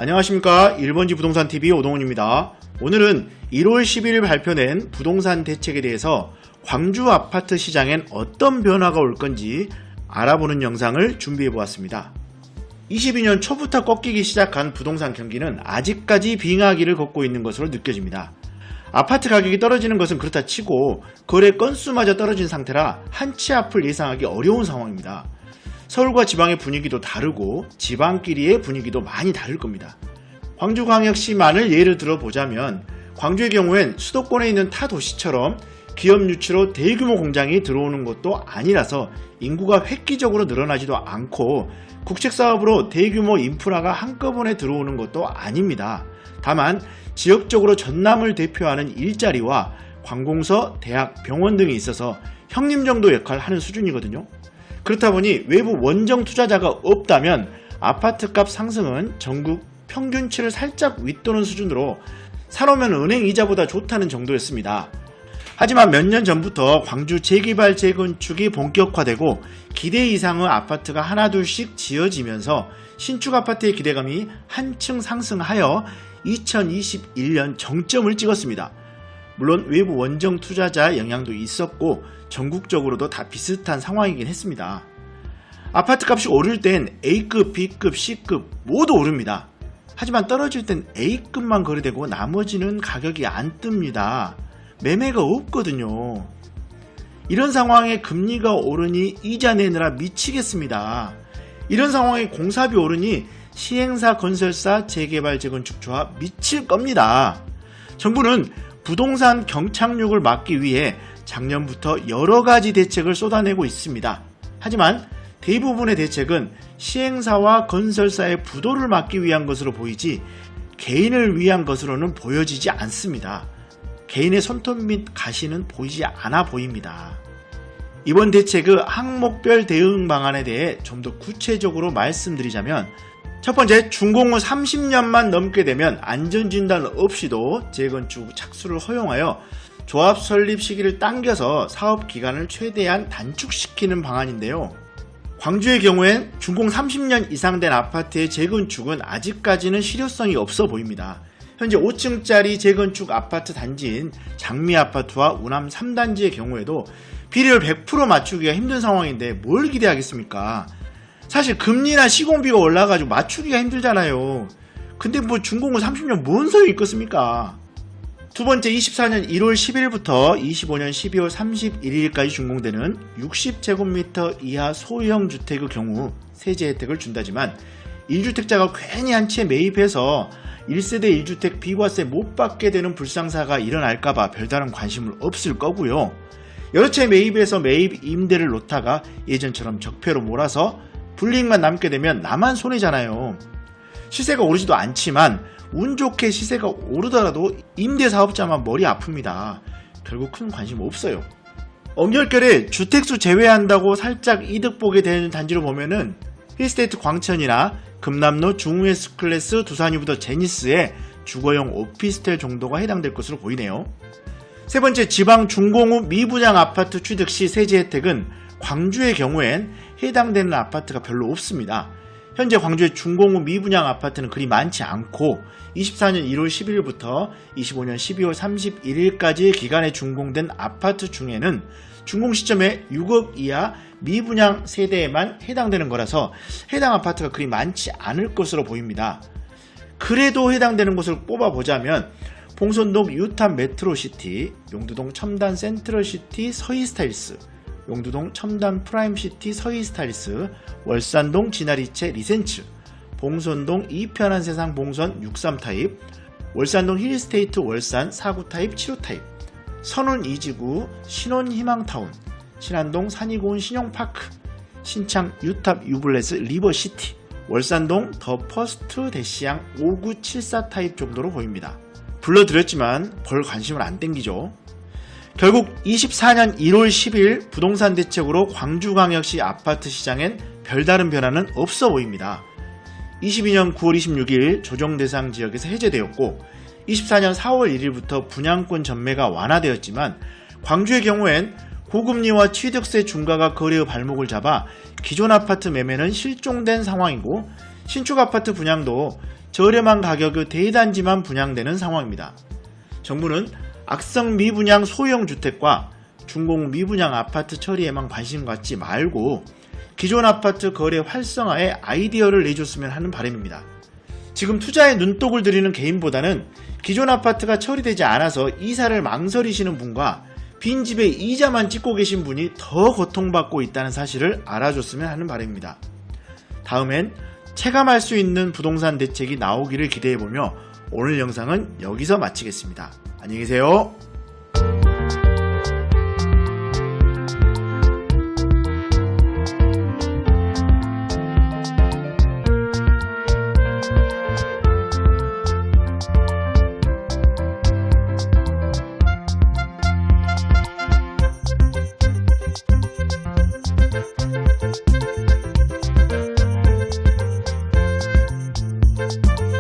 안녕하십니까. 1번지 부동산TV 오동훈입니다. 오늘은 1월 10일 발표된 부동산 대책에 대해서 광주 아파트 시장엔 어떤 변화가 올 건지 알아보는 영상을 준비해 보았습니다. 22년 초부터 꺾이기 시작한 부동산 경기는 아직까지 빙하기를 걷고 있는 것으로 느껴집니다. 아파트 가격이 떨어지는 것은 그렇다 치고 거래 건수마저 떨어진 상태라 한치 앞을 예상하기 어려운 상황입니다. 서울과 지방의 분위기도 다르고 지방끼리의 분위기도 많이 다를 겁니다. 광주광역시만을 예를 들어 보자면 광주의 경우엔 수도권에 있는 타 도시처럼 기업 유치로 대규모 공장이 들어오는 것도 아니라서 인구가 획기적으로 늘어나지도 않고 국책사업으로 대규모 인프라가 한꺼번에 들어오는 것도 아닙니다. 다만 지역적으로 전남을 대표하는 일자리와 관공서, 대학, 병원 등이 있어서 형님 정도 역할을 하는 수준이거든요. 그렇다 보니 외부 원정 투자자가 없다면 아파트값 상승은 전국 평균치를 살짝 윗도는 수준으로 사놓으면 은행 이자보다 좋다는 정도였습니다. 하지만 몇 년 전부터 광주 재개발 재건축이 본격화되고 기대 이상의 아파트가 하나둘씩 지어지면서 신축 아파트의 기대감이 한층 상승하여 2021년 정점을 찍었습니다. 물론 외부 원정 투자자 영향도 있었고 전국적으로도 다 비슷한 상황이긴 했습니다. 아파트 값이 오를 땐 A급, B급, C급 모두 오릅니다. 하지만 떨어질 땐 A급만 거래되고 나머지는 가격이 안 뜹니다. 매매가 없거든요. 이런 상황에 금리가 오르니 이자 내느라 미치겠습니다. 이런 상황에 공사비 오르니 시행사, 건설사, 재개발, 재건축 조합 미칠 겁니다. 정부는 부동산 경착륙을 막기 위해 작년부터 여러가지 대책을 쏟아내고 있습니다. 하지만 대부분의 대책은 시행사와 건설사의 부도를 막기 위한 것으로 보이지 개인을 위한 것으로는 보여지지 않습니다. 개인의 손톱 및 가시는 보이지 않아 보입니다. 이번 대책의 항목별 대응 방안에 대해 좀 더 구체적으로 말씀드리자면 첫 번째, 준공 후 30년만 넘게 되면 안전진단 없이도 재건축 착수를 허용하여 조합 설립 시기를 당겨서 사업 기간을 최대한 단축시키는 방안인데요. 광주의 경우엔 준공 30년 이상 된 아파트의 재건축은 아직까지는 실효성이 없어 보입니다. 현재 5층짜리 재건축 아파트 단지인 장미아파트와 우남 3단지의 경우에도 비례율 100% 맞추기가 힘든 상황인데 뭘 기대하겠습니까? 사실 금리나 시공비가 올라가지고 맞추기가 힘들잖아요. 근데 뭐 준공 후 30년 뭔 소용이 있겠습니까? 두 번째, 24년 1월 10일부터 25년 12월 31일까지 준공되는 60제곱미터 이하 소형 주택의 경우 세제 혜택을 준다지만 1주택자가 괜히 한 채 매입해서 1세대 1주택 비과세 못 받게 되는 불상사가 일어날까봐 별다른 관심은 없을 거고요. 여러 채 매입해서 매입 임대를 놓다가 예전처럼 적폐로 몰아서 불이익만 남게 되면 나만 손해잖아요. 시세가 오르지도 않지만 운 좋게 시세가 오르더라도 임대사업자만 머리 아픕니다. 결국 큰 관심 없어요. 엄결결에 주택수 제외한다고 살짝 이득 보게 되는 단지로 보면은 힐스테이트 광천이나 금남로 중우에스클래스 두산유부터 제니스의 주거용 오피스텔 정도가 해당될 것으로 보이네요. 세 번째, 지방 준공 후 미분양 아파트 취득 시 세제 혜택은 광주의 경우엔 해당되는 아파트가 별로 없습니다. 현재 광주의 준공 후 미분양 아파트는 그리 많지 않고 24년 1월 10일부터 25년 12월 31일까지 기간에 준공된 아파트 중에는 준공 시점에 6억 이하 미분양 세대에만 해당되는 거라서 해당 아파트가 그리 많지 않을 것으로 보입니다. 그래도 해당되는 곳을 뽑아보자면 봉선동 유탑 메트로시티, 용두동 첨단 센트럴시티 서희스타일스, 용두동 첨단 프라임시티 서희스타일스, 월산동 진아리체 리센츠, 봉선동 이편한 세상 봉선 63타입, 월산동 힐스테이트 월산 49타입 75타입, 선운 2지구 신혼희망타운, 신안동 산이고운 신용파크, 신창 유탑 유블레스 리버시티, 월산동 더 퍼스트 대시양 5974 타입 정도로 보입니다. 불러드렸지만 별 관심을 안 땡기죠. 결국 24년 1월 10일 부동산 대책으로 광주광역시 아파트 시장엔 별다른 변화는 없어 보입니다. 22년 9월 26일 조정 대상 지역에서 해제되었고 24년 4월 1일부터 분양권 전매가 완화되었지만 광주의 경우엔 고금리와 취득세 중과가 거래의 발목을 잡아 기존 아파트 매매는 실종된 상황이고 신축 아파트 분양도 저렴한 가격의 대단지만 분양되는 상황입니다. 정부는 악성 미분양 소형 주택과 준공 미분양 아파트 처리에만 관심 갖지 말고 기존 아파트 거래 활성화에 아이디어를 내줬으면 하는 바람입니다. 지금 투자에 눈독을 들이는 개인보다는 기존 아파트가 처리되지 않아서 이사를 망설이시는 분과 빈집에 이자만 찍고 계신 분이 더 고통받고 있다는 사실을 알아줬으면 하는 바람입니다. 다음엔 체감할 수 있는 부동산 대책이 나오기를 기대해보며 오늘 영상은 여기서 마치겠습니다. 안녕히 계세요.